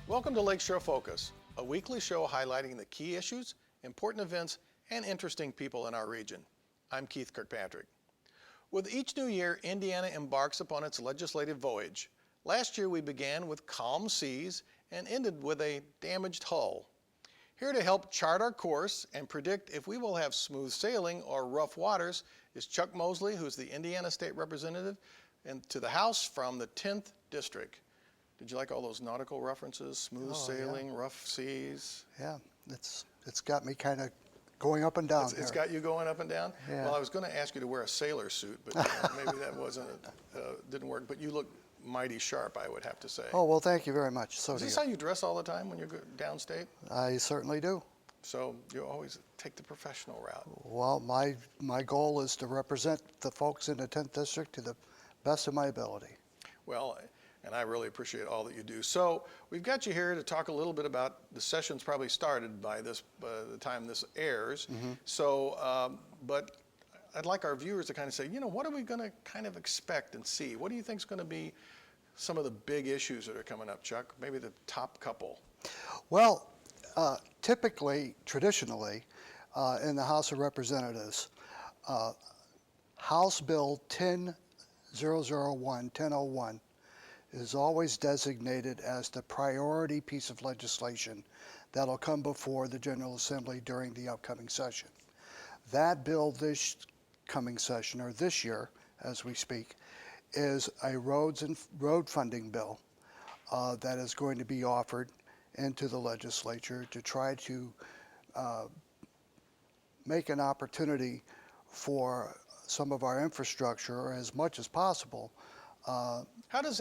Welcome to Lakeshore Focus, a weekly show highlighting the key issues, important events, and interesting people in our region. I'm Keith Kirkpatrick. With each new year, Indiana embarks upon its legislative voyage. Last year we began with calm seas and ended with a damaged hull. Here to help chart our course and predict if we will have smooth sailing or rough waters is Chuck Moseley, who's the Indiana State Representative to the House from the 10th District. Did you like all those nautical references? Smooth sailing, rough seas? Yeah, it's got me kind of going up and down. It's got you going up and down? Yeah. Well, I was going to ask you to wear a sailor suit, but maybe that didn't work. But you look mighty sharp, I would have to say. Oh, well, thank you very much. So Is this how you dress all the time when you're downstate? I certainly do. So you always take the professional route? Well, my goal is to represent the folks in the 10th District to the best of my ability. Well, and I really appreciate all that you do. So we've got you here to talk a little bit about the session's probably started by the time this airs. Mm-hmm. So, but I'd like our viewers to kind of say, what are we going to kind of expect and see? What do you think is going to be some of the big issues that are coming up, Chuck? Maybe the top couple. Well, traditionally, in the House of Representatives, House Bill 1001 is always designated as the priority piece of legislation that'll come before the General Assembly during the upcoming session. That bill this coming session, or this year as we speak, is a road funding bill that is going to be offered into the legislature to try to make an opportunity for some of our infrastructure, or as much as possible. How does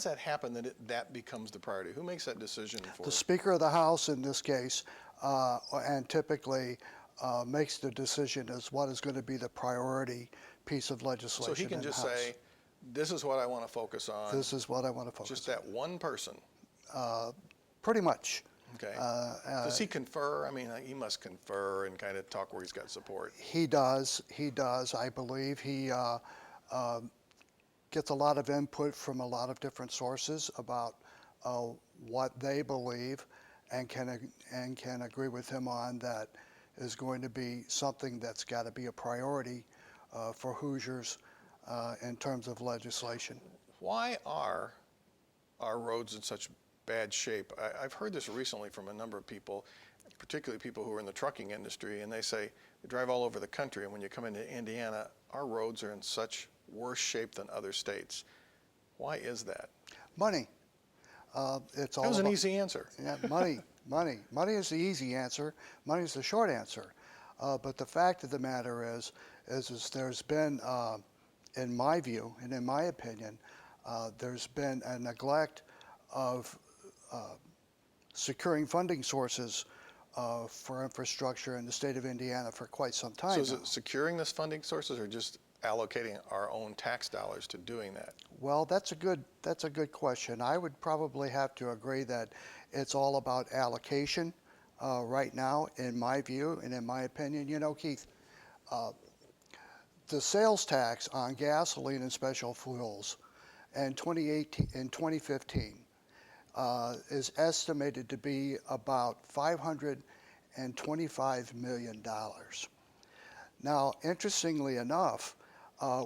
that happen that becomes the priority? Who makes that decision for the Speaker of the House in this case, and typically makes the decision as what is going to be the priority piece of legislation. So he can just say, this is what I want to focus on. This is what I want to focus on. Just that one person. Pretty much. Okay. Does he confer? I mean, he must confer and kind of talk where he's got support. He does. I believe he gets a lot of input from a lot of different sources about what they believe and can agree with him on that is going to be something that's got to be a priority for Hoosiers in terms of legislation. Why are our roads in such bad shape? I've heard this recently from a number of people, particularly people who are in the trucking industry, and they say they drive all over the country, and when you come into Indiana, our roads are in such worse shape than other states. Why is that? Money. That was an easy answer. Yeah, money. Money is the easy answer. Money is the short answer. But the fact of the matter is there's been, in my view and in my opinion, there's been a neglect of securing funding sources for infrastructure in the state of Indiana for quite some time. So is it securing this funding sources or just allocating our own tax dollars to doing that? Well, that's a good question. I would probably have to agree that it's all about allocation right now, in my view and in my opinion. Keith, the sales tax on gasoline and special fuels in 2015 is estimated to be about $525 million. Now, interestingly enough,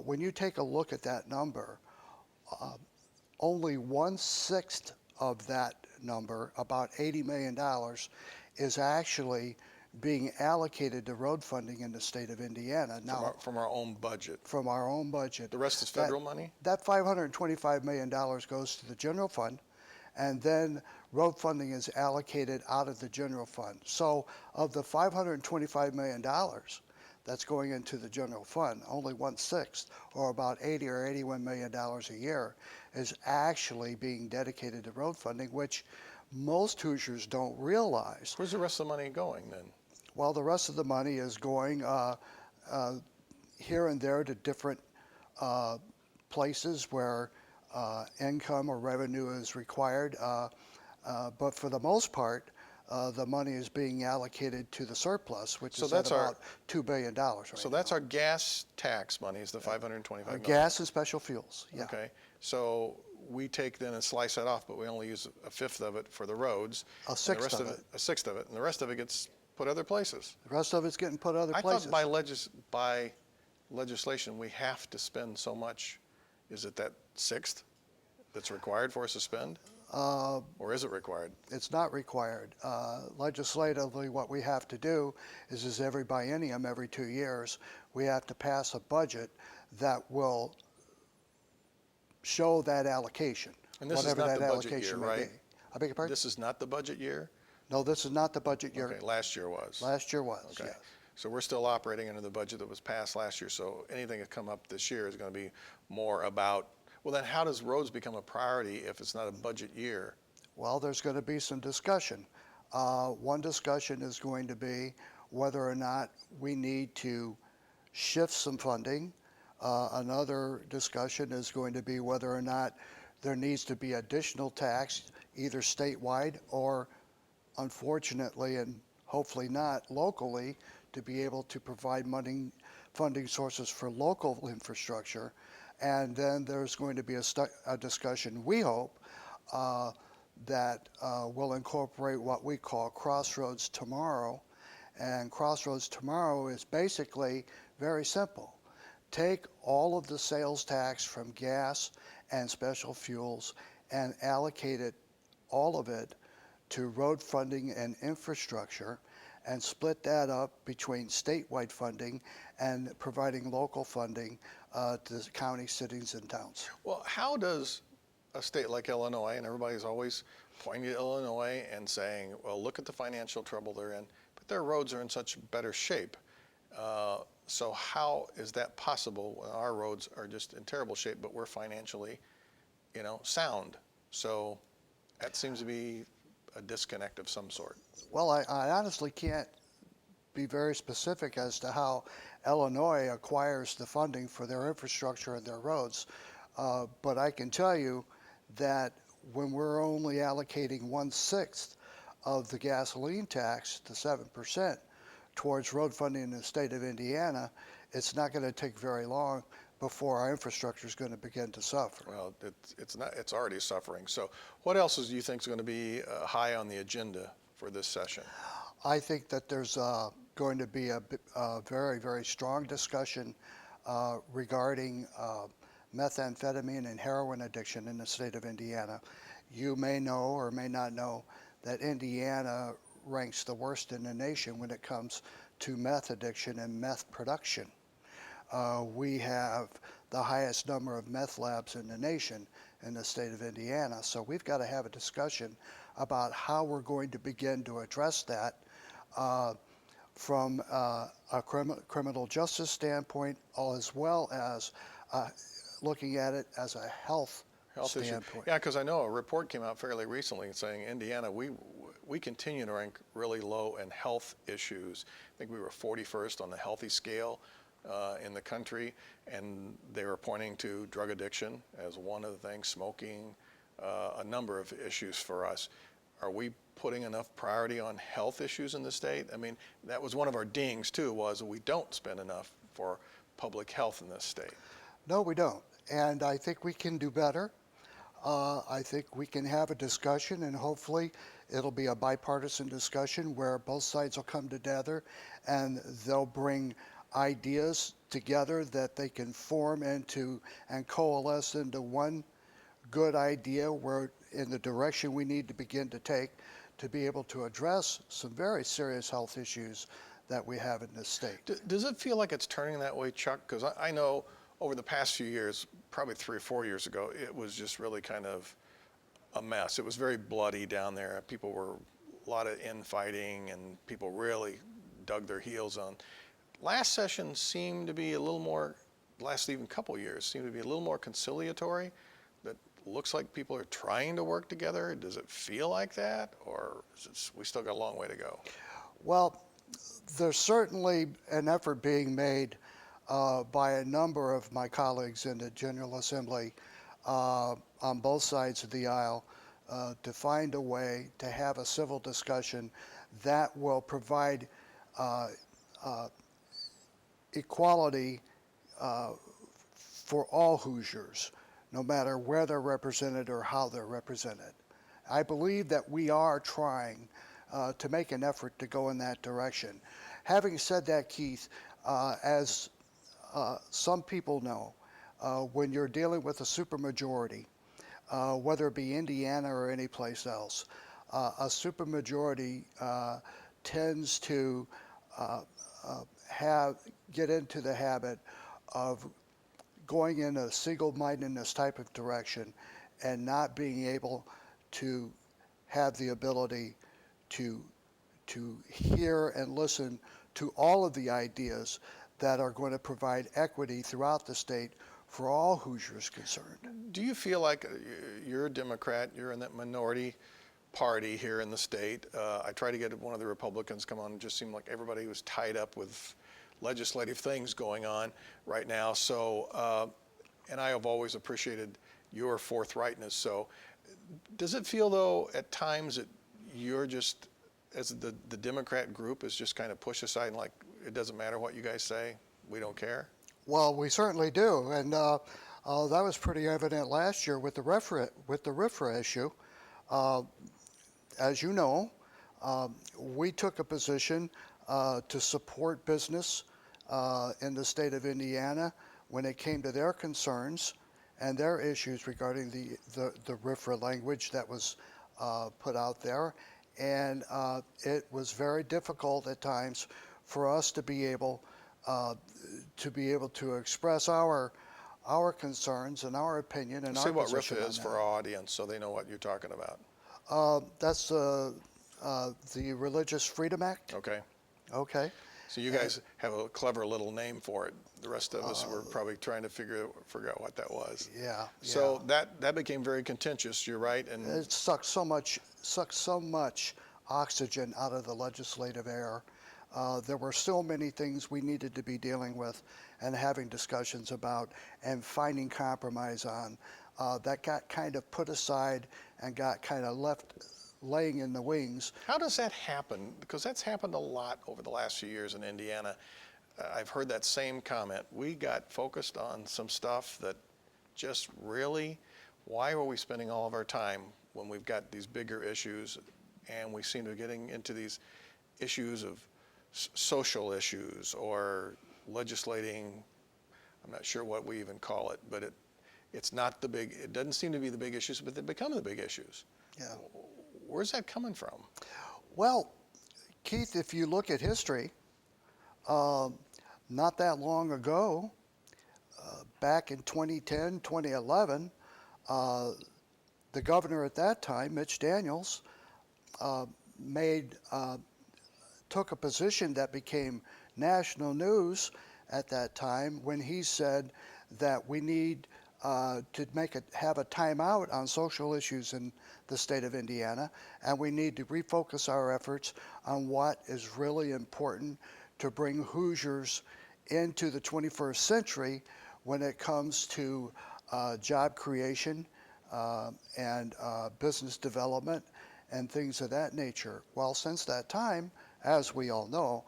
when you take a look at that number, only 1/6 of that number, about $80 million, is actually being allocated to road funding in the state of Indiana. Now, from our own budget? From our own budget. The rest is federal money? That $525 million goes to the general fund, and then road funding is allocated out of the general fund. So of the $525 million that's going into the general fund, only 1/6, or about $80 or $81 million a year, is actually being dedicated to road funding, which most Hoosiers don't realize. Where's the rest of the money going then? Well, the rest of the money is going here and there to different places where income or revenue is required. But for the most part, the money is being allocated to the surplus, which is at about $2 billion right now. So that's our gas tax money, is the $525 million. Gas and special fuels, yeah. Okay. So we take then and slice that off, but we only use a fifth of it for the roads. A and the sixth rest of it. A sixth of it, and the rest of it gets put other places. The rest of it's getting put other I places. thought by legislation, we have to spend so much. Is it that sixth that's required for us to spend? Or is it required? It's not required. Legislatively, what we have to do is every biennium, every 2 years, we have to pass a budget that will show that allocation, And this is whatever not that the budget allocation year, may be. right? I beg your pardon? This is not the budget year? No, this is not the budget year. Okay, last year was. Last year was, Okay. yes. So we're still operating under the budget that was passed last year, so anything that come up this year is going to be more about, well, then how does roads become a priority if it's not a budget year? Well, there's going to be some discussion. One discussion is going to be whether or not we need to shift some funding. Another discussion is going to be whether or not there needs to be additional tax, either statewide or, unfortunately, and hopefully not, locally, to be able to provide funding sources for local infrastructure. And then there's going to be a discussion, we hope, that will incorporate what we call Crossroads Tomorrow. And Crossroads Tomorrow is basically very simple. Take all of the sales tax from gas and special fuels and allocate it, all of it, to road funding and infrastructure, and split that up between statewide funding and providing local funding to counties, cities, and towns. Well, how does a state like Illinois, and everybody's always pointing to Illinois and saying, well, look at the financial trouble they're in, but their roads are in such better shape. So how is that possible when our roads are just in terrible shape, but we're financially, sound? So that seems to be a disconnect of some sort. Well, I honestly can't be very specific as to how Illinois acquires the funding for their infrastructure and their roads, but I can tell you that when we're only allocating 1/6 of the gasoline tax, the 7%, towards road funding in the state of Indiana, it's not going to take very long before our infrastructure is going to begin to suffer. Well, it's already suffering. So what else do you think is going to be high on the agenda for this session? I think that there's going to be a very, very strong discussion regarding methamphetamine and heroin addiction in the state of Indiana. You may know or may not know that Indiana ranks the worst in the nation when it comes to meth addiction and meth production. We have the highest number of meth labs in the nation in the state of Indiana, so we've got to have a discussion about how we're going to begin to address that from a criminal justice standpoint, as well as looking at it as a health standpoint. Issue. Yeah, because I know a report came out fairly recently saying Indiana, we continue to rank really low in health issues. I think we were 41st on the healthy scale in the country, and they were pointing to drug addiction as one of the things, smoking, a number of issues for us. Are we putting enough priority on health issues in the state? I mean, that was one of our dings too, was we don't spend enough for public health in this state. No, we don't, and I think we can do better. I think we can have a discussion, and hopefully it'll be a bipartisan discussion where both sides will come together and they'll bring ideas together that they can form into and coalesce into one good idea where in the direction we need to begin to take to be able to address some very serious health issues that we have in this state. Does it feel like it's turning that way, Chuck? Because I know over the past few years, probably 3 or 4 years ago, it was just really kind of a mess. It was very bloody down there. People were a lot of infighting, and people really dug their heels on. Last session seemed to be a little more, last even couple years, seemed to be a little more conciliatory. That looks like people are trying to work together. Does it feel like that, or is we still got a long way to go? Well, there's certainly an effort being made by a number of my colleagues in the General Assembly on both sides of the aisle to find a way to have a civil discussion that will provide equality for all Hoosiers, no matter where they're represented or how they're represented. I believe that we are trying to make an effort to go in that direction. Having said that, Keith, as some people know, when you're dealing with a supermajority, whether it be Indiana or any place else, a supermajority tends to get into the habit of going in a single-mindedness type of direction and not being able to have the ability to hear and listen to all of the ideas that are going to provide equity throughout the state for all Hoosiers concerned. Do you feel like you're a Democrat, you're in that minority party here in the state? I tried to get one of the Republicans come on, it just seemed like everybody was tied up with legislative things going on right now. So, and I have always appreciated your forthrightness. So does it feel though at times that you're just, as the Democrat group is just kind of pushed aside and like, it doesn't matter what you guys say, we don't care? Well, we certainly do, and that was pretty evident last year with the RFRA issue. As you know, we took a position to support business in the state of Indiana when it came to their concerns and their issues regarding the RFRA language that was put out there. And it was very difficult at times for us to be able to express our concerns and our opinion and Say our what position RFRA on is that. for our audience so they know what you're talking about. That's the Religious Freedom Act. Okay. Okay. So you guys have a clever little name for it. The rest of us were probably trying to figure out what that was. Yeah. So that became very contentious. You're right, and It sucked so much oxygen out of the legislative air. There were so many things we needed to be dealing with and having discussions about and finding compromise on that got kind of put aside and got kind of left laying in the wings. how does that happen? Because that's happened a lot over the last few years in Indiana. I've heard that same comment. We got focused on some stuff that just really, why were we spending all of our time when we've got these bigger issues, and we seem to be getting into these issues of social issues or legislating, I'm not sure what we even call it, but it doesn't seem to be the big issues, but they become the big issues. Yeah. Where's that coming from? Well, Keith, if you look at history, not that long ago, back in 2010, 2011, the governor at that time, Mitch Daniels, took a position that became national news at that time when he said that we need to have a timeout on social issues in the state of Indiana, and we need to refocus our efforts on what is really important to bring Hoosiers into the 21st century when it comes to job creation and business development and things of that nature. Well, since that time, as we all know,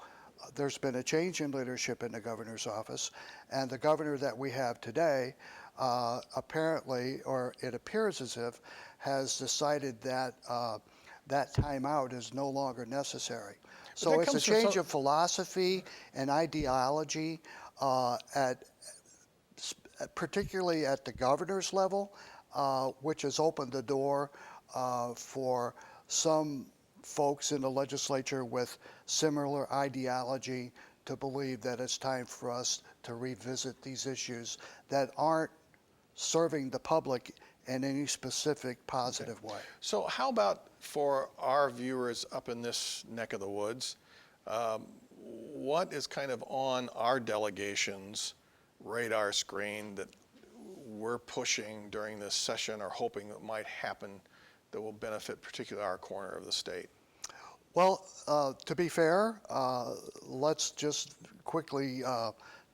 there's been a change in leadership in the governor's office, and the governor that we have today apparently, or it appears as if, has decided that that timeout is no longer necessary. So it's a change of philosophy and ideology, particularly at the governor's level, which has opened the door for some folks in the legislature with similar ideology to believe that it's time for us to revisit these issues that aren't serving the public in any specific positive way. So how about for our viewers up in this neck of the woods, what is kind of on our delegation's radar screen that we're pushing during this session or hoping that might happen that will benefit particularly our corner of the state? Well, to be fair, let's just quickly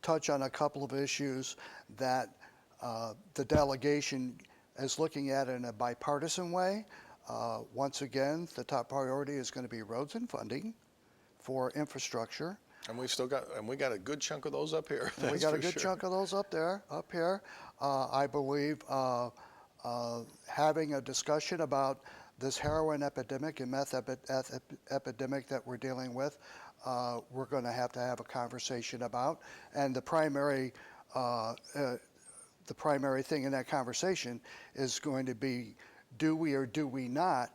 touch on a couple of issues that the delegation is looking at in a bipartisan way. Once again, the top priority is going to be roads and funding for infrastructure. And we got a good chunk of those up here. We got a good chunk of those up here. I believe having a discussion about this heroin epidemic and meth epidemic that we're dealing with, we're going to have a conversation about. And the primary thing in that conversation is going to be, do we or do we not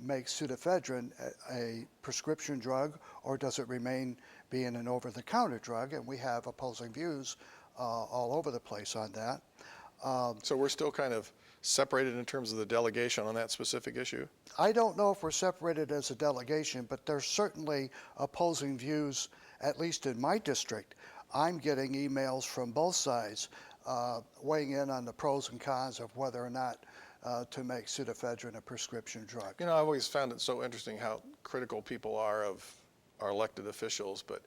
make pseudoephedrine a prescription drug, or does it remain being an over-the-counter drug? And we have opposing views all over the place on that. So we're still kind of separated in terms of the delegation on that specific issue? I don't know if we're separated as a delegation, but there's certainly opposing views, at least in my district. I'm getting emails from both sides weighing in on the pros and cons of whether or not to make pseudoephedrine a prescription drug. You know, I've always found it so interesting how critical people are of our elected officials, but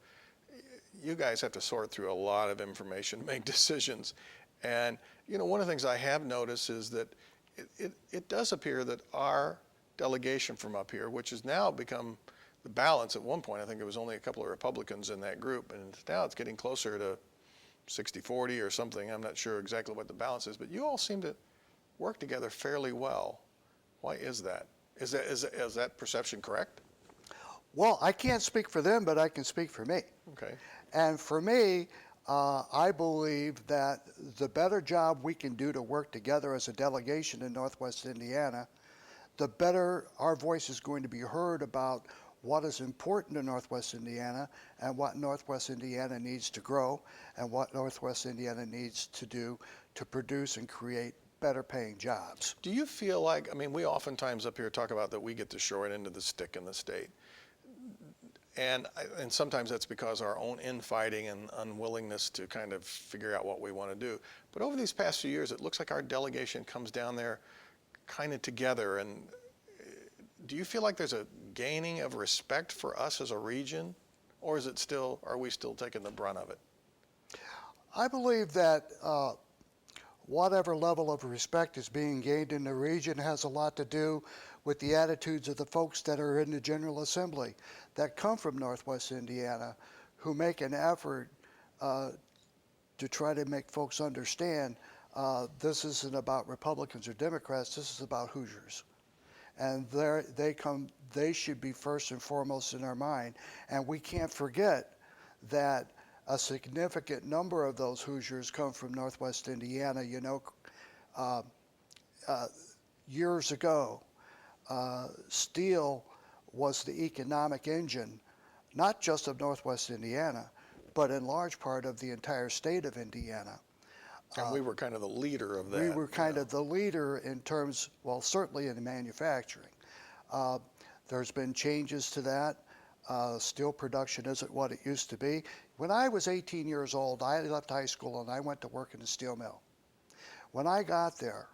you guys have to sort through a lot of information to make decisions. And, you know, one of the things I have noticed is that it does appear that our delegation from up here, which has now become the balance. At one point, I think it was only a couple of Republicans in that group, and now it's getting closer to 60-40 or something. I'm not sure exactly what the balance is, but you all seem to work together fairly well. Why is that? Is that perception correct? Well, I can't speak for them, but I can speak for me. Okay. And for me, I believe that the better job we can do to work together as a delegation in Northwest Indiana, the better our voice is going to be heard about what is important to Northwest Indiana and what Northwest Indiana needs to grow and what Northwest Indiana needs to do to produce and create better paying jobs. Do you feel like, I mean, we oftentimes up here talk about that we get the short end of the stick in the state. And sometimes that's because our own infighting and unwillingness to kind of figure out what we want to do. But over these past few years, it looks like our delegation comes down there kind of together. And do you feel like there's a gaining of respect for us as a region? Or is it still, are we still taking the brunt of it? I believe that whatever level of respect is being gained in the region has a lot to do with the attitudes of the folks that are in the General Assembly that come from Northwest Indiana, who make an effort to try to make folks understand this isn't about Republicans or Democrats, this is about Hoosiers. And they should be first and foremost in our mind. And we can't forget that a significant number of those Hoosiers come from Northwest Indiana. You know, years ago, steel was the economic engine, not just of Northwest Indiana, but in large part of the entire state of Indiana. And we were kind of the leader of that. We were kind of the leader in terms, well, certainly in manufacturing. There's been changes to that. Steel production isn't what it used to be. When I was 18 years old, I left high school and I went to work in a steel mill. When I got there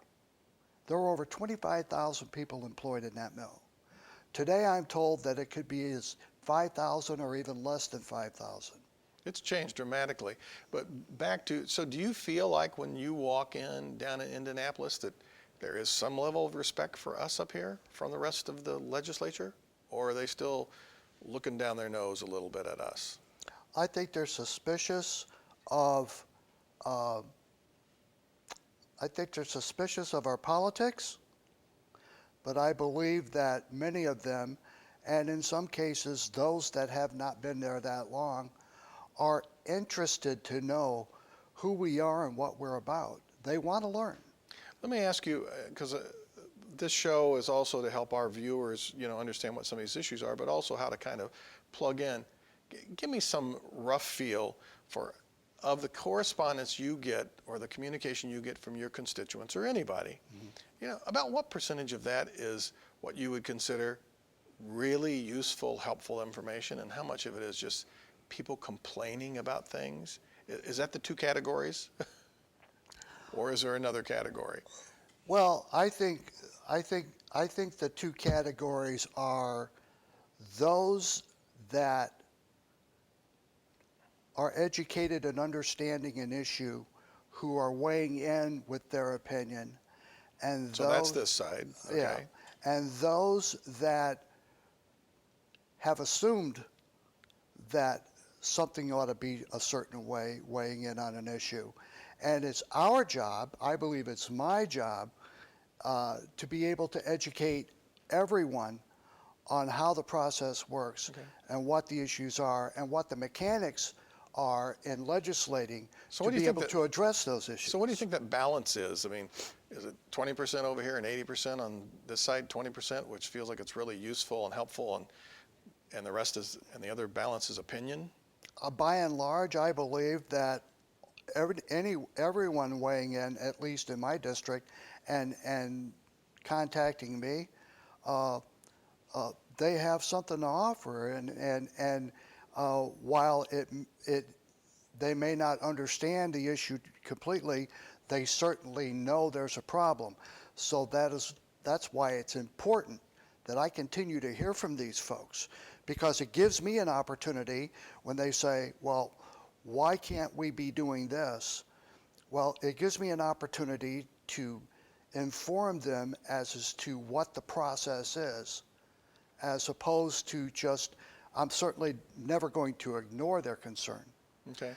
were over 25,000 people employed in that mill. Today I'm told that it could be as 5,000 or even less than 5,000. It's changed dramatically. But back to, so do you feel like when you walk in down in Indianapolis that there is some level of respect for us up here from the rest of the legislature? Or are they still looking down their nose a little bit at us? I think they're suspicious of our politics, but I believe that many of them, and in some cases those that have not been there that long, are interested to know who we are and what we're about. They want to learn. Let me ask you, because this show is also to help our viewers, you know, understand what some of these issues are, but also how to kind of plug in. Give me some rough feel for, of the correspondence you get or the communication you get from your constituents or anybody, you know, about what percentage of that is what you would consider really useful, helpful information, and how much of it is just people complaining about things? Is that the two categories? Or is there another category? Well, I think the two categories are those that are educated and understanding an issue, who are weighing in with their opinion, and so that's this side. Okay. Yeah, and those that have assumed that something ought to be a certain way, weighing in on an issue. And it's our job, I believe it's my job, to be able to educate everyone on how the process works and what the issues are and what the mechanics are in legislating to be able to address those issues. So what do you think that balance is? I mean, is it 20% over here and 80% on this side, 20%, which feels like it's really useful and helpful, and the rest is, and the other balance is opinion? By and large, I believe that everyone weighing in, at least in my district, and contacting me, they have something to offer, and while they may not understand the issue completely, they certainly know there's a problem. So that's why it's important that I continue to hear from these folks, because it gives me an opportunity when they say, well, why can't we be doing this? Well, it gives me an opportunity to inform them as to what the process is, as opposed to just, I'm certainly never going to ignore their concern. Okay.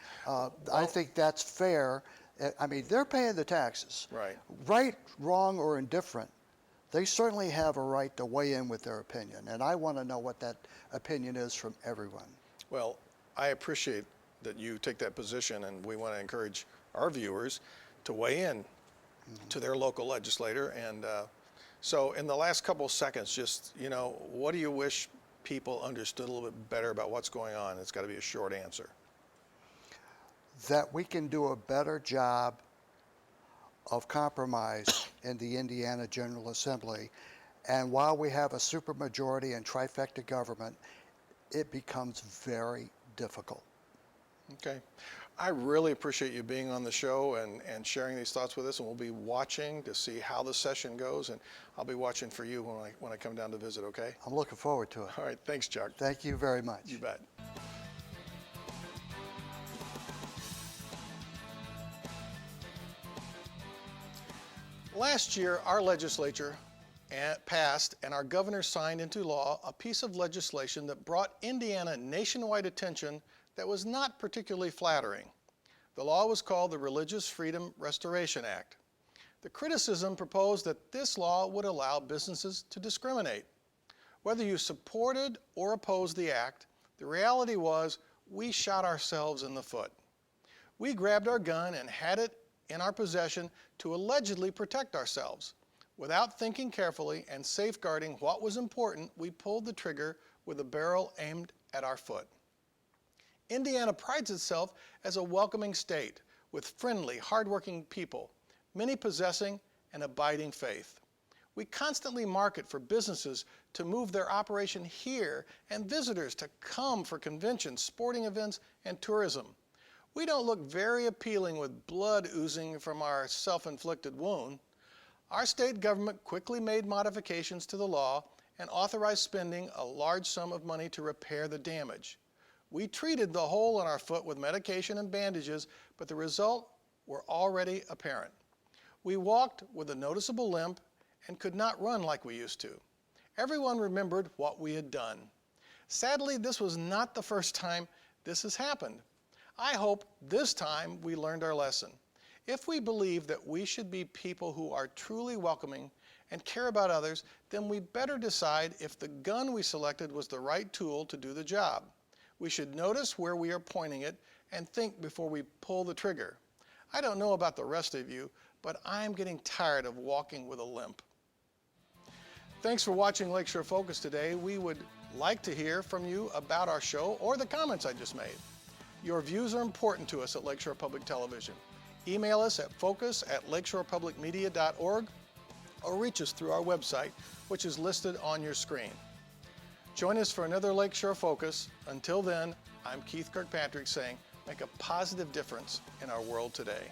I think that's fair. I mean, they're paying the taxes. Right. Right, wrong, or indifferent, they certainly have a right to weigh in with their opinion, and I want to know what that opinion is from everyone. Well, I appreciate that you take that position, and we want to encourage our viewers to weigh in to their local legislator. And so in the last couple of seconds, just, what do you wish people understood a little bit better about what's going on? It's got to be a short answer. That we can do a better job of compromise in the Indiana General Assembly. And while we have a supermajority and trifecta government, it becomes very difficult. Okay. I really appreciate you being on the show and sharing these thoughts with us, and we'll be watching to see how the session goes, and I'll be watching for you when I come down to visit, okay? I'm looking forward to it. All right. Thanks, Chuck. Thank you very much. You bet. Last year, our legislature passed and our governor signed into law a piece of legislation that brought Indiana nationwide attention that was not particularly flattering. The law was called the Religious Freedom Restoration Act. The criticism proposed that this law would allow businesses to discriminate. Whether you supported or opposed the act, the reality was we shot ourselves in the foot. We grabbed our gun and had it in our possession to allegedly protect ourselves. Without thinking carefully and safeguarding what was important, we pulled the trigger with a barrel aimed at our foot. Indiana prides itself as a welcoming state with friendly, hardworking people, many possessing an abiding faith. We constantly market for businesses to move their operation here and visitors to come for conventions, sporting events, and tourism. We don't look very appealing with blood oozing from our self-inflicted wound. Our state government quickly made modifications to the law and authorized spending a large sum of money to repair the damage. We treated the hole in our foot with medication and bandages, but the result were already apparent. We walked with a noticeable limp and could not run like we used to. Everyone remembered what we had done. Sadly, this was not the first time this has happened. I hope this time we learned our lesson. If we believe that we should be people who are truly welcoming and care about others, then we better decide if the gun we selected was the right tool to do the job. We should notice where we are pointing it and think before we pull the trigger. I don't know about the rest of you, but I'm getting tired of walking with a limp. Thanks for watching Lakeshore Focus today. We would like to hear from you about our show or the comments I just made. Your views are important to us at Lakeshore Public Television. Email us at focus@lakeshorepublicmedia.org or reach us through our website, which is listed on your screen. Join us for another Lakeshore Focus. Until then, I'm Keith Kirkpatrick saying, make a positive difference in our world today.